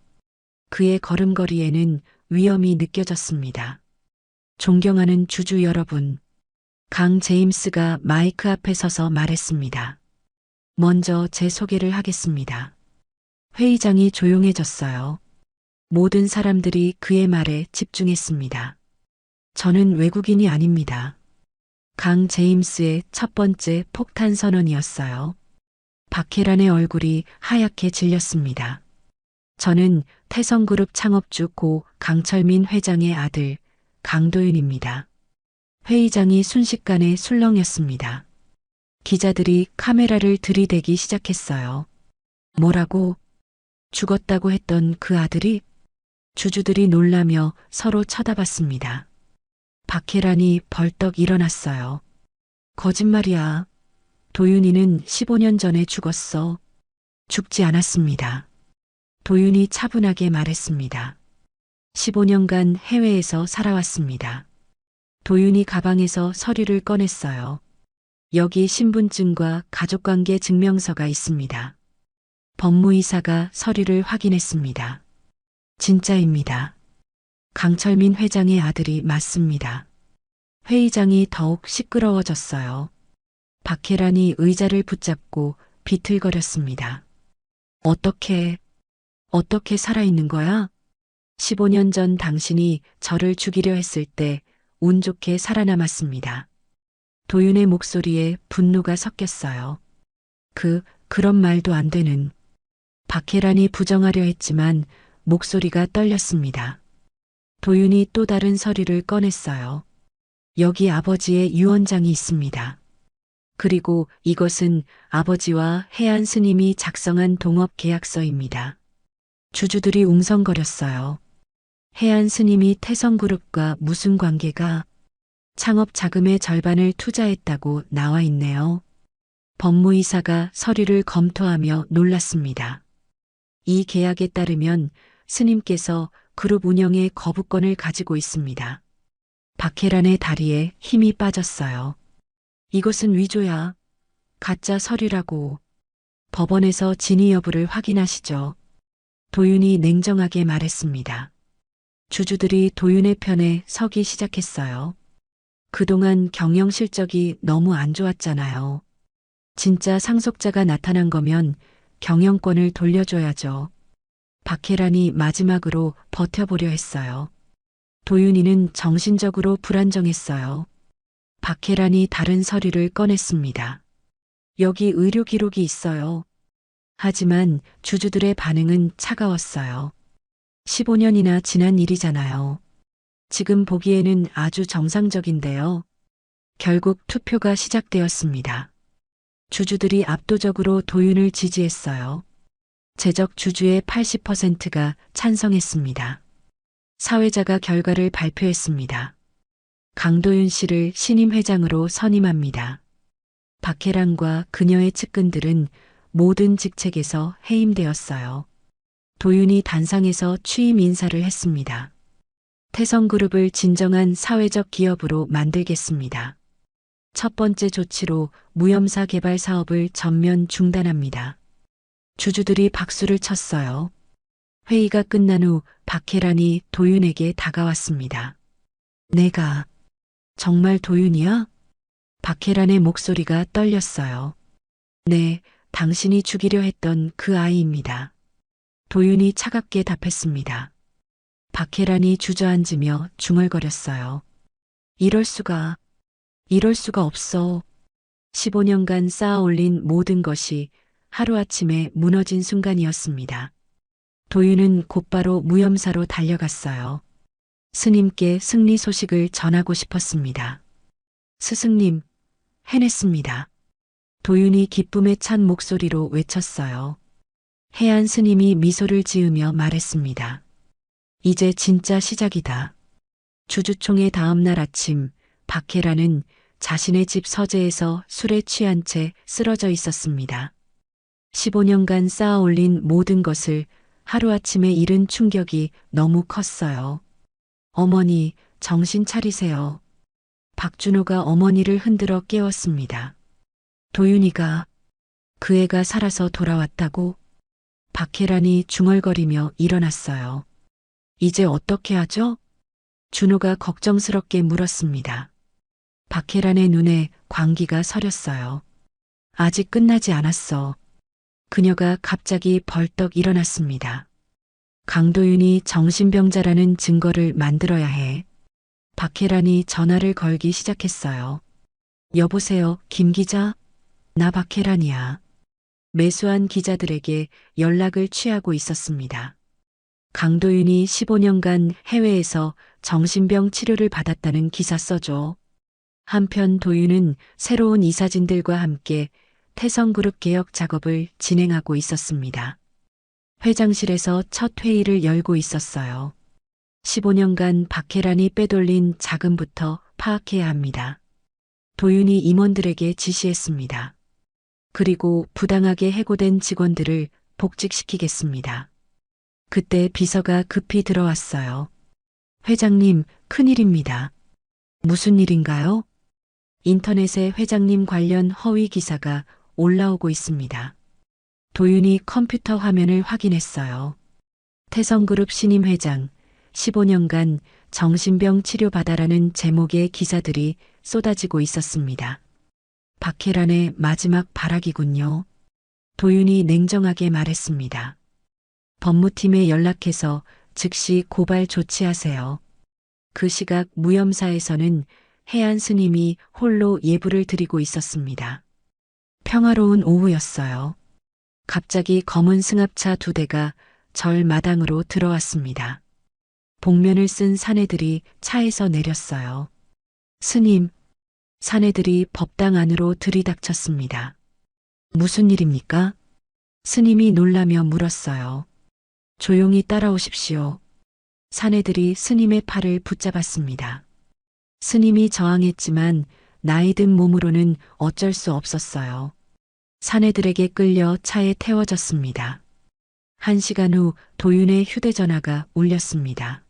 그의 걸음걸이에는 위험이 느껴졌습니다. 존경하는 주주 여러분, 강 제임스가 마이크 앞에 서서 말했습니다. 먼저 제 소개를 하겠습니다. 회의장이 조용해졌어요. 모든 사람들이 그의 말에 집중했습니다. 저는 외국인이 아닙니다. 강 제임스의 첫 번째 폭탄 선언이었어요. 박혜란의 얼굴이 하얗게 질렸습니다. 저는 태성그룹 창업주 고 강철민 회장의 아들 강도윤입니다. 회의장이 순식간에 술렁였습니다. 기자들이 카메라를 들이대기 시작했어요. 뭐라고? 죽었다고 했던 그 아들이? 주주들이 놀라며 서로 쳐다봤습니다. 박혜란이 벌떡 일어났어요. 거짓말이야. 도윤이는 15년 전에 죽었어. 죽지 않았습니다. 도윤이 차분하게 말했습니다. 15년간 해외에서 살아왔습니다. 도윤이 가방에서 서류를 꺼냈어요. 여기 신분증과 가족관계 증명서가 있습니다. 법무이사가 서류를 확인했습니다. 진짜입니다. 강철민 회장의 아들이 맞습니다. 회의장이 더욱 시끄러워졌어요. 박혜란이 의자를 붙잡고 비틀거렸습니다. 어떻게 살아있는 거야? 15년 전 당신이 저를 죽이려 했을 때 운 좋게 살아남았습니다. 도윤의 목소리에 분노가 섞였어요. 그런 말도 안 되는. 박혜란이 부정하려 했지만 목소리가 떨렸습니다. 도윤이 또 다른 서류를 꺼냈어요. 여기 아버지의 유언장이 있습니다. 그리고 이것은 아버지와 해안 스님이 작성한 동업 계약서입니다. 주주들이 웅성거렸어요. 해안 스님이 태성그룹과 무슨 관계가? 창업 자금의 절반을 투자했다고 나와 있네요. 법무이사가 서류를 검토하며 놀랐습니다. 이 계약에 따르면 스님께서 그룹 운영의 거부권을 가지고 있습니다. 박혜란의 다리에 힘이 빠졌어요. 이것은 위조야. 가짜 서류라고. 법원에서 진위 여부를 확인하시죠. 도윤이 냉정하게 말했습니다. 주주들이 도윤의 편에 서기 시작했어요. 그동안 경영 실적이 너무 안 좋았잖아요. 진짜 상속자가 나타난 거면 경영권을 돌려줘야죠. 박혜란이 마지막으로 버텨보려 했어요. 도윤이는 정신적으로 불안정했어요. 박혜란이 다른 서류를 꺼냈습니다. 여기 의료 기록이 있어요. 하지만 주주들의 반응은 차가웠어요. 15년이나 지난 일이잖아요. 지금 보기에는 아주 정상적인데요. 결국 투표가 시작되었습니다. 주주들이 압도적으로 도윤을 지지했어요. 재적 주주의 80%가 찬성했습니다. 사회자가 결과를 발표했습니다. 강도윤 씨를 신임 회장으로 선임합니다. 박혜란과 그녀의 측근들은 모든 직책에서 해임되었어요. 도윤이 단상에서 취임 인사를 했습니다. 태성그룹을 진정한 사회적 기업으로 만들겠습니다. 첫 번째 조치로 무염사 개발 사업을 전면 중단합니다. 주주들이 박수를 쳤어요. 회의가 끝난 후 박혜란이 도윤에게 다가왔습니다. 내가 정말 도윤이야? 박혜란의 목소리가 떨렸어요. 네, 당신이 죽이려 했던 그 아이입니다. 도윤이 차갑게 답했습니다. 박혜란이 주저앉으며 중얼거렸어요. 이럴 수가 없어. 15년간 쌓아 올린 모든 것이 하루아침에 무너진 순간이었습니다. 도윤은 곧바로 무염사로 달려갔어요. 스님께 승리 소식을 전하고 싶었습니다. 스승님, 해냈습니다. 도윤이 기쁨에 찬 목소리로 외쳤어요. 해안 스님이 미소를 지으며 말했습니다. 이제 진짜 시작이다. 주주총회 다음 날 아침, 박혜란은 자신의 집 서재에서 술에 취한 채 쓰러져 있었습니다. 15년간 쌓아 올린 모든 것을 하루아침에 잃은 충격이 너무 컸어요. 어머니, 정신 차리세요. 박준호가 어머니를 흔들어 깨웠습니다. 도윤이가, 그 애가 살아서 돌아왔다고? 박혜란이 중얼거리며 일어났어요. 이제 어떻게 하죠? 준호가 걱정스럽게 물었습니다. 박혜란의 눈에 광기가 서렸어요. 아직 끝나지 않았어. 그녀가 갑자기 벌떡 일어났습니다. 강도윤이 정신병자라는 증거를 만들어야 해. 박혜란이 전화를 걸기 시작했어요. 여보세요, 김 기자? 나 박혜란이야. 매수한 기자들에게 연락을 취하고 있었습니다. 강도윤이 15년간 해외에서 정신병 치료를 받았다는 기사 써줘. 한편 도윤은 새로운 이사진들과 함께 태성그룹 개혁 작업을 진행하고 있었습니다. 회장실에서 첫 회의를 열고 있었어요. 15년간 박혜란이 빼돌린 자금부터 파악해야 합니다. 도윤이 임원들에게 지시했습니다. 그리고 부당하게 해고된 직원들을 복직시키겠습니다. 그때 비서가 급히 들어왔어요. 회장님, 큰일입니다. 무슨 일인가요? 인터넷에 회장님 관련 허위 기사가 올라오고 있습니다. 도윤이 컴퓨터 화면을 확인했어요. 태성그룹 신임 회장, 15년간 정신병 치료받아라는 제목의 기사들이 쏟아지고 있었습니다. 박혜란의 마지막 발악이군요. 도윤이 냉정하게 말했습니다. 법무팀에 연락해서 즉시 고발 조치하세요. 그 시각 무염사에서는 해안 스님이 홀로 예불을 드리고 있었습니다. 평화로운 오후였어요. 갑자기 검은 승합차 2대가 절 마당으로 들어왔습니다. 복면을 쓴 사내들이 차에서 내렸어요. 스님, 사내들이 법당 안으로 들이닥쳤습니다. 무슨 일입니까? 스님이 놀라며 물었어요. 조용히 따라오십시오. 사내들이 스님의 팔을 붙잡았습니다. 스님이 저항했지만 나이 든 몸으로는 어쩔 수 없었어요. 사내들에게 끌려 차에 태워졌습니다. 1시간 후 도윤의 휴대전화가 울렸습니다.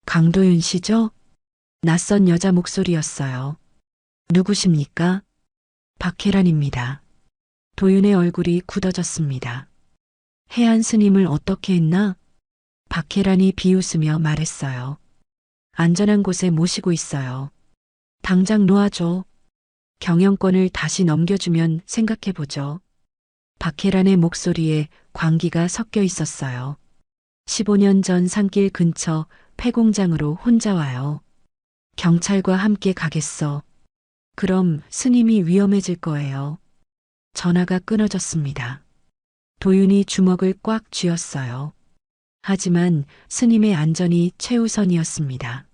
강도윤 씨죠? 낯선 여자 목소리였어요. 누구십니까? 박혜란입니다. 도윤의 얼굴이 굳어졌습니다. 해안 스님을 어떻게 했나? 박혜란이 비웃으며 말했어요. 안전한 곳에 모시고 있어요. 당장 놓아줘. 경영권을 다시 넘겨주면 생각해보죠. 박혜란의 목소리에 광기가 섞여 있었어요. 15년 전 산길 근처 폐공장으로 혼자 와요. 경찰과 함께 가겠어. 그럼 스님이 위험해질 거예요. 전화가 끊어졌습니다. 도윤이 주먹을 꽉 쥐었어요. 하지만 스님의 안전이 최우선이었습니다.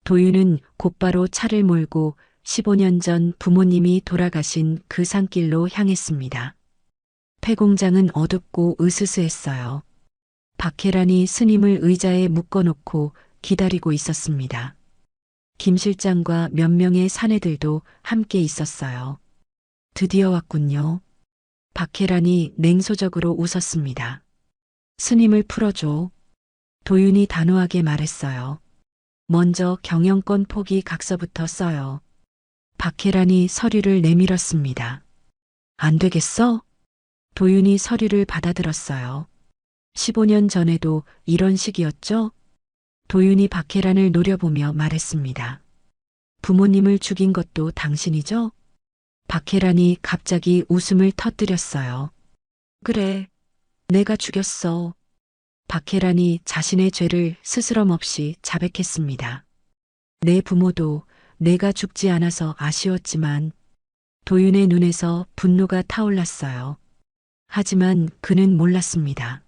도윤은 곧바로 차를 몰고 15년 전 부모님이 돌아가신 그 산길로 향했습니다. 폐공장은 어둡고 으스스했어요. 박혜란이 스님을 의자에 묶어놓고 기다리고 있었습니다. 김 실장과 몇 명의 사내들도 함께 있었어요. 드디어 왔군요. 박혜란이 냉소적으로 웃었습니다. 스님을 풀어줘. 도윤이 단호하게 말했어요. 먼저 경영권 포기 각서부터 써요. 박혜란이 서류를 내밀었습니다. 안 되겠어? 도윤이 서류를 받아들었어요. 15년 전에도 이런 식이었죠? 도윤이 박혜란을 노려보며 말했습니다. 부모님을 죽인 것도 당신이죠? 박혜란이 갑자기 웃음을 터뜨렸어요. 그래, 내가 죽였어. 박혜란이 자신의 죄를 스스럼 없이 자백했습니다. 내 부모도 내가 죽지 않아서 아쉬웠지만 도윤의 눈에서 분노가 타올랐어요. 하지만 그는 몰랐습니다.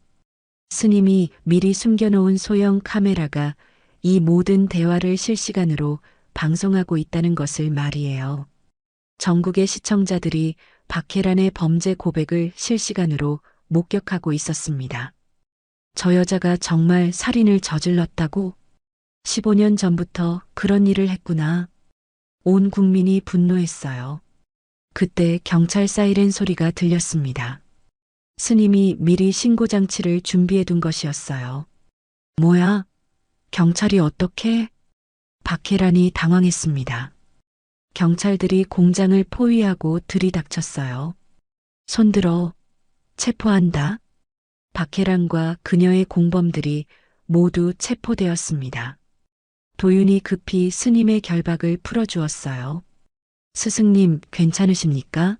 스님이 미리 숨겨놓은 소형 카메라가 이 모든 대화를 실시간으로 방송하고 있다는 것을 말이에요. 전국의 시청자들이 박혜란의 범죄 고백을 실시간으로 목격하고 있었습니다. 저 여자가 정말 살인을 저질렀다고? 15년 전부터 그런 일을 했구나. 온 국민이 분노했어요. 그때 경찰 사이렌 소리가 들렸습니다. 스님이 미리 신고장치를 준비해 둔 것이었어요. 뭐야? 경찰이 어떻게? 박혜란이 당황했습니다. 경찰들이 공장을 포위하고 들이닥쳤어요. 손들어. 체포한다. 박혜란과 그녀의 공범들이 모두 체포되었습니다. 도윤이 급히 스님의 결박을 풀어주었어요. 스승님, 괜찮으십니까?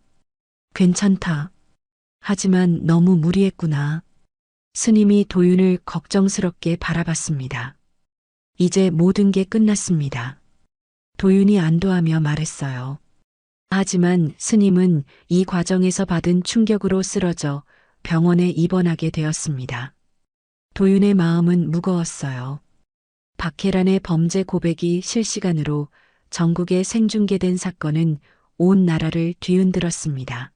괜찮다. 하지만 너무 무리했구나. 스님이 도윤을 걱정스럽게 바라봤습니다. 이제 모든 게 끝났습니다. 도윤이 안도하며 말했어요. 하지만 스님은 이 과정에서 받은 충격으로 쓰러져 병원에 입원하게 되었습니다. 도윤의 마음은 무거웠어요. 박혜란의 범죄 고백이 실시간으로 전국에 생중계된 사건은 온 나라를 뒤흔들었습니다.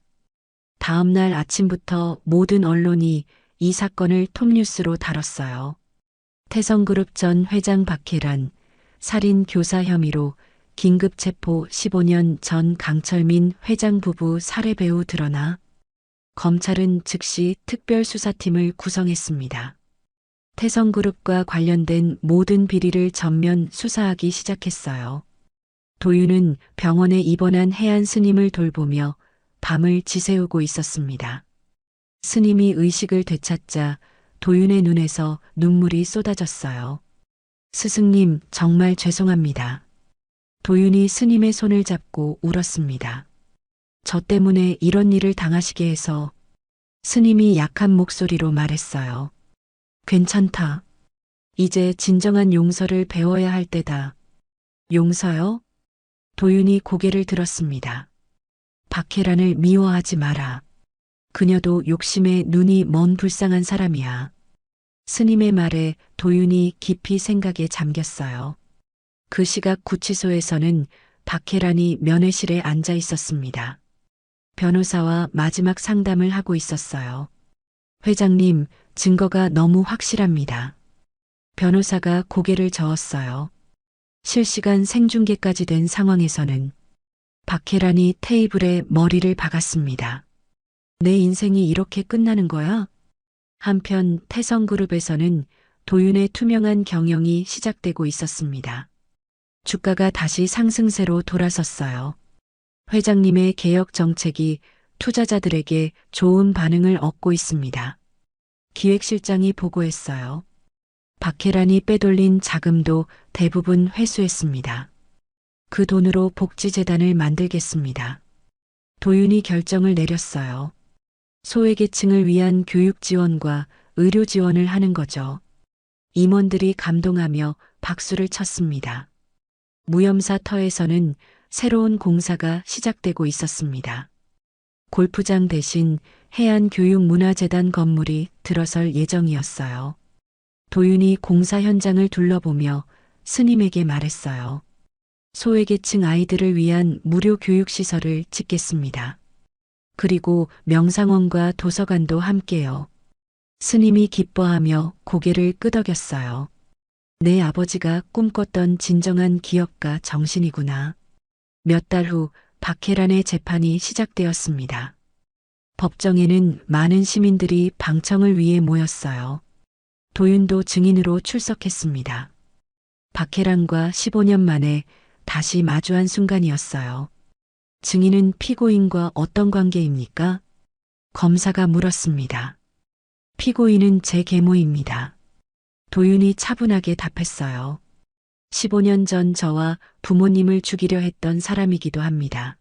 다음 날 아침부터 모든 언론이 이 사건을 톱뉴스로 다뤘어요. 태성그룹 전 회장 박혜란, 살인 교사 혐의로 긴급 체포 15년 전 강철민 회장 부부 살해 배우 드러나 검찰은 즉시 특별수사팀을 구성했습니다. 태성그룹과 관련된 모든 비리를 전면 수사하기 시작했어요. 도윤은 병원에 입원한 해안 스님을 돌보며 밤을 지새우고 있었습니다. 스님이 의식을 되찾자 도윤의 눈에서 눈물이 쏟아졌어요. 스승님, 정말 죄송합니다. 도윤이 스님의 손을 잡고 울었습니다. 저 때문에 이런 일을 당하시게 해서. 스님이 약한 목소리로 말했어요. 괜찮다. 이제 진정한 용서를 배워야 할 때다. 용서요? 도윤이 고개를 들었습니다. 박혜란을 미워하지 마라. 그녀도 욕심에 눈이 먼 불쌍한 사람이야. 스님의 말에 도윤이 깊이 생각에 잠겼어요. 그 시각 구치소에서는 박혜란이 면회실에 앉아 있었습니다. 변호사와 마지막 상담을 하고 있었어요. 회장님, 증거가 너무 확실합니다. 변호사가 고개를 저었어요. 실시간 생중계까지 된 상황에서는 박혜란이 테이블에 머리를 박았습니다. 내 인생이 이렇게 끝나는 거야? 한편 태성그룹에서는 도윤의 투명한 경영이 시작되고 있었습니다. 주가가 다시 상승세로 돌아섰어요. 회장님의 개혁 정책이 투자자들에게 좋은 반응을 얻고 있습니다. 기획실장이 보고했어요. 박혜란이 빼돌린 자금도 대부분 회수했습니다. 그 돈으로 복지재단을 만들겠습니다. 도윤이 결정을 내렸어요. 소외계층을 위한 교육 지원과 의료 지원을 하는 거죠. 임원들이 감동하며 박수를 쳤습니다. 무염사 터에서는 새로운 공사가 시작되고 있었습니다. 골프장 대신 해안교육문화재단 건물이 들어설 예정이었어요. 도윤이 공사 현장을 둘러보며 스님에게 말했어요. 소외계층 아이들을 위한 무료 교육시설을 짓겠습니다. 그리고 명상원과 도서관도 함께요. 스님이 기뻐하며 고개를 끄덕였어요. 내 아버지가 꿈꿨던 진정한 기업가 정신이구나. 몇 달 후 박혜란의 재판이 시작되었습니다. 법정에는 많은 시민들이 방청을 위해 모였어요. 도윤도 증인으로 출석했습니다. 박혜란과 15년 만에 다시 마주한 순간이었어요. 증인은 피고인과 어떤 관계입니까? 검사가 물었습니다. 피고인은 제 계모입니다. 도윤이 차분하게 답했어요. 15년 전 저와 부모님을 죽이려 했던 사람이기도 합니다.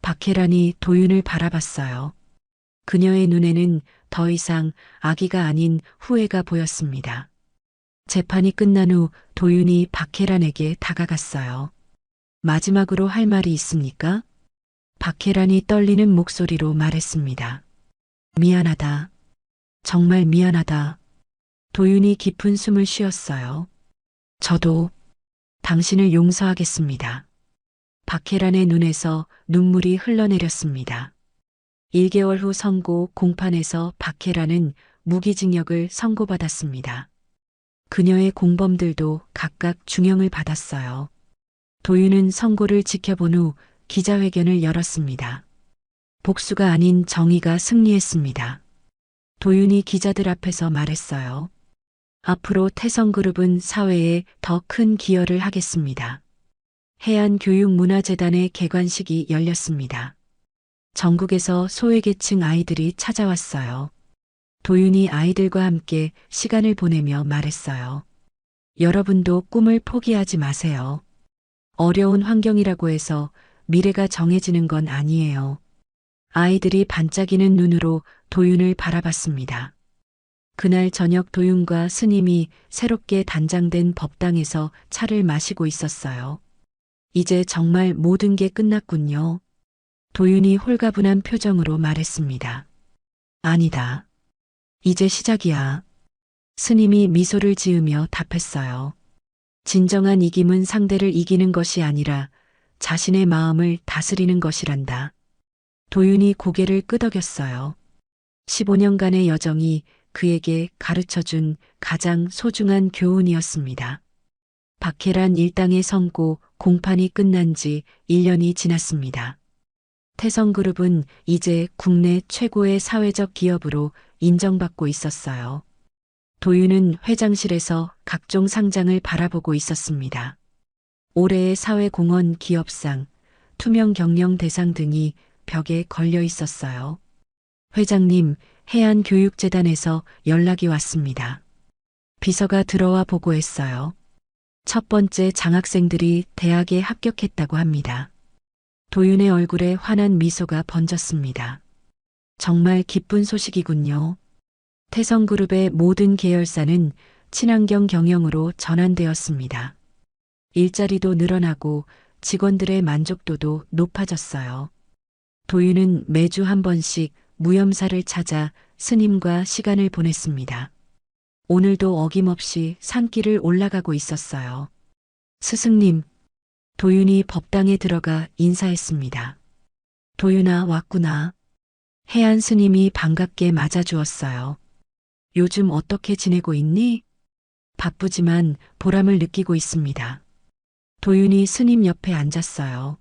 박혜란이 도윤을 바라봤어요. 그녀의 눈에는 더 이상 아기가 아닌 후회가 보였습니다. 재판이 끝난 후 도윤이 박혜란에게 다가갔어요. 마지막으로 할 말이 있습니까? 박혜란이 떨리는 목소리로 말했습니다. 미안하다. 정말 미안하다. 도윤이 깊은 숨을 쉬었어요. 저도 당신을 용서하겠습니다. 박혜란의 눈에서 눈물이 흘러내렸습니다. 1개월 후 선고 공판에서 박혜란은 무기징역을 선고받았습니다. 그녀의 공범들도 각각 중형을 받았어요. 도윤은 선고를 지켜본 후 기자회견을 열었습니다. 복수가 아닌 정의가 승리했습니다. 도윤이 기자들 앞에서 말했어요. 앞으로 태성그룹은 사회에 더 큰 기여를 하겠습니다. 해안교육문화재단의 개관식이 열렸습니다. 전국에서 소외계층 아이들이 찾아왔어요. 도윤이 아이들과 함께 시간을 보내며 말했어요. 여러분도 꿈을 포기하지 마세요. 어려운 환경이라고 해서 미래가 정해지는 건 아니에요. 아이들이 반짝이는 눈으로 도윤을 바라봤습니다. 그날 저녁 도윤과 스님이 새롭게 단장된 법당에서 차를 마시고 있었어요. 이제 정말 모든 게 끝났군요. 도윤이 홀가분한 표정으로 말했습니다. 아니다. 이제 시작이야. 스님이 미소를 지으며 답했어요. 진정한 이김은 상대를 이기는 것이 아니라 자신의 마음을 다스리는 것이란다. 도윤이 고개를 끄덕였어요. 15년간의 여정이 그에게 가르쳐준 가장 소중한 교훈이었습니다. 박혜란 일당의 선고 공판이 끝난 지 1년이 지났습니다. 태성그룹은 이제 국내 최고의 사회적 기업으로 인정받고 있었어요. 도윤은 회장실에서 각종 상장을 바라보고 있었습니다. 올해의 사회공헌 기업상, 투명 경영 대상 등이 벽에 걸려 있었어요. 회장님, 해안교육재단에서 연락이 왔습니다. 비서가 들어와 보고했어요. 첫 번째 장학생들이 대학에 합격했다고 합니다. 도윤의 얼굴에 환한 미소가 번졌습니다. 정말 기쁜 소식이군요. 태성그룹의 모든 계열사는 친환경 경영으로 전환되었습니다. 일자리도 늘어나고 직원들의 만족도도 높아졌어요. 도윤은 매주 한 번씩 무염사를 찾아 스님과 시간을 보냈습니다. 오늘도 어김없이 산길을 올라가고 있었어요. 스승님, 도윤이 법당에 들어가 인사했습니다. 도윤아, 왔구나. 해안 스님이 반갑게 맞아주었어요. 요즘 어떻게 지내고 있니? 바쁘지만 보람을 느끼고 있습니다. 도윤이 스님 옆에 앉았어요.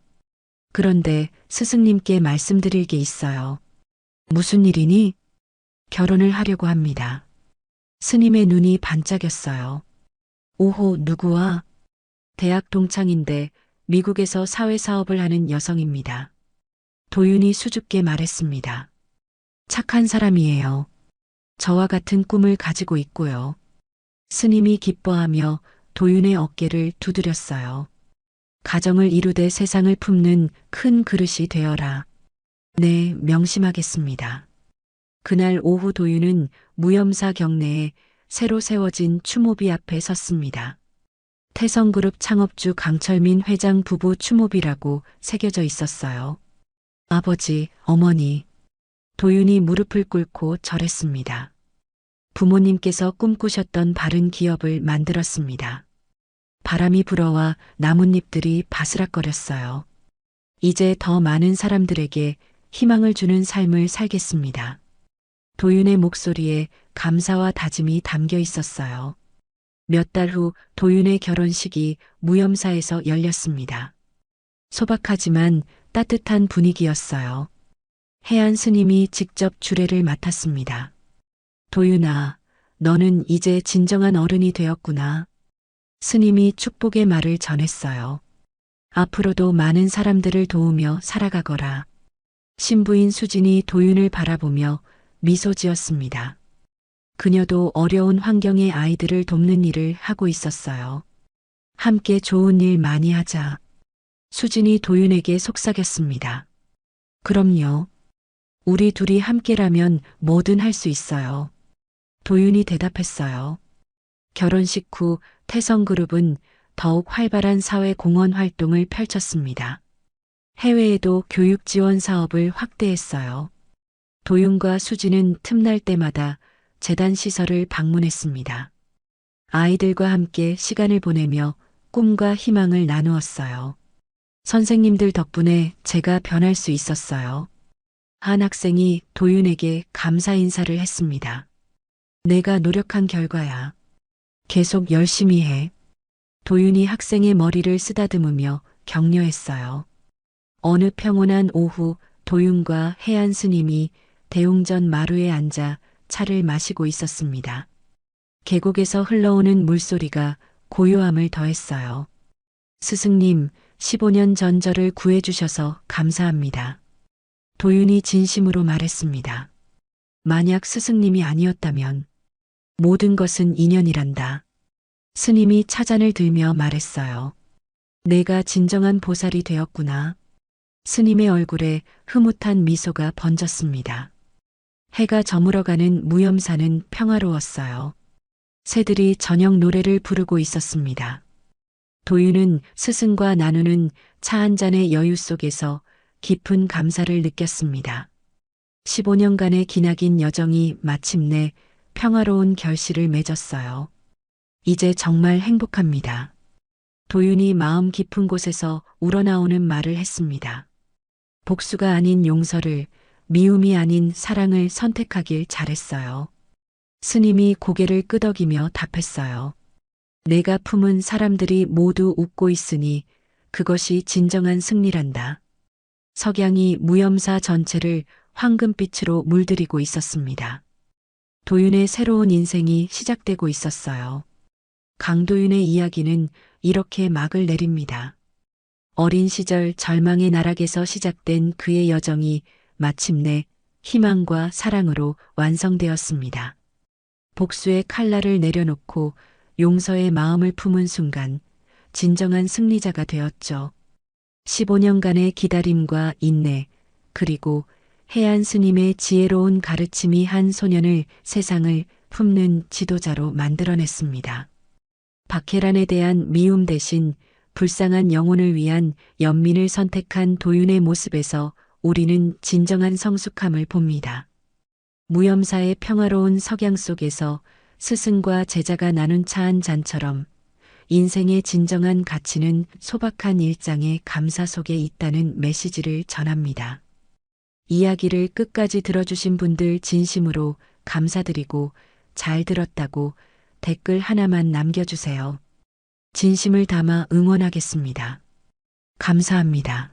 그런데 스승님께 말씀드릴 게 있어요. 무슨 일이니? 결혼을 하려고 합니다. 스님의 눈이 반짝였어요. 오호, 누구와? 대학 동창인데 미국에서 사회사업을 하는 여성입니다. 도윤이 수줍게 말했습니다. 착한 사람이에요. 저와 같은 꿈을 가지고 있고요. 스님이 기뻐하며 도윤의 어깨를 두드렸어요. 가정을 이루되 세상을 품는 큰 그릇이 되어라. 네, 명심하겠습니다. 그날 오후 도윤은 무염사 경내에 새로 세워진 추모비 앞에 섰습니다. 태성그룹 창업주 강철민 회장 부부 추모비라고 새겨져 있었어요. 아버지, 어머니. 도윤이 무릎을 꿇고 절했습니다. 부모님께서 꿈꾸셨던 바른 기업을 만들었습니다. 바람이 불어와 나뭇잎들이 바스락거렸어요. 이제 더 많은 사람들에게 희망을 주는 삶을 살겠습니다. 도윤의 목소리에 감사와 다짐이 담겨 있었어요. 몇 달 후 도윤의 결혼식이 무염사에서 열렸습니다. 소박하지만 따뜻한 분위기였어요. 해안 스님이 직접 주례를 맡았습니다. 도윤아, 너는 이제 진정한 어른이 되었구나. 스님이 축복의 말을 전했어요. 앞으로도 많은 사람들을 도우며 살아가거라. 신부인 수진이 도윤을 바라보며 미소 지었습니다. 그녀도 어려운 환경의 아이들을 돕는 일을 하고 있었어요. 함께 좋은 일 많이 하자. 수진이 도윤에게 속삭였습니다. 그럼요. 우리 둘이 함께라면 뭐든 할 수 있어요. 도윤이 대답했어요. 결혼식 후 태성그룹은 더욱 활발한 사회 공헌 활동을 펼쳤습니다. 해외에도 교육 지원 사업을 확대했어요. 도윤과 수진은 틈날 때마다 재단 시설을 방문했습니다. 아이들과 함께 시간을 보내며 꿈과 희망을 나누었어요. 선생님들 덕분에 제가 변할 수 있었어요. 한 학생이 도윤에게 감사 인사를 했습니다. 내가 노력한 결과야. 계속 열심히 해. 도윤이 학생의 머리를 쓰다듬으며 격려했어요. 어느 평온한 오후 도윤과 해안 스님이 대웅전 마루에 앉아 차를 마시고 있었습니다. 계곡에서 흘러오는 물소리가 고요함을 더했어요. 스승님, 15년 전 저를 구해주셔서 감사합니다. 도윤이 진심으로 말했습니다. 만약 스승님이 아니었다면 모든 것은 인연이란다. 스님이 차잔을 들며 말했어요. 내가 진정한 보살이 되었구나. 스님의 얼굴에 흐뭇한 미소가 번졌습니다. 해가 저물어가는 무염사는 평화로웠어요. 새들이 저녁 노래를 부르고 있었습니다. 도윤은 스승과 나누는 차 한 잔의 여유 속에서 깊은 감사를 느꼈습니다. 15년간의 기나긴 여정이 마침내 평화로운 결실을 맺었어요. 이제 정말 행복합니다. 도윤이 마음 깊은 곳에서 우러나오는 말을 했습니다. 복수가 아닌 용서를, 미움이 아닌 사랑을 선택하길 잘했어요. 스님이 고개를 끄덕이며 답했어요. 내가 품은 사람들이 모두 웃고 있으니 그것이 진정한 승리란다. 석양이 무염사 전체를 황금빛으로 물들이고 있었습니다. 도윤의 새로운 인생이 시작되고 있었어요. 강도윤의 이야기는 이렇게 막을 내립니다. 어린 시절 절망의 나락에서 시작된 그의 여정이 마침내 희망과 사랑으로 완성되었습니다. 복수의 칼날을 내려놓고 용서의 마음을 품은 순간 진정한 승리자가 되었죠. 15년간의 기다림과 인내, 그리고 해안 스님의 지혜로운 가르침이 한 소년을 세상을 품는 지도자로 만들어냈습니다. 박해란에 대한 미움 대신 불쌍한 영혼을 위한 연민을 선택한 도윤의 모습에서 우리는 진정한 성숙함을 봅니다. 무염사의 평화로운 석양 속에서 스승과 제자가 나눈 차 한 잔처럼 인생의 진정한 가치는 소박한 일장의 감사 속에 있다는 메시지를 전합니다. 이야기를 끝까지 들어주신 분들 진심으로 감사드리고 잘 들었다고 댓글 하나만 남겨주세요. 진심을 담아 응원하겠습니다. 감사합니다.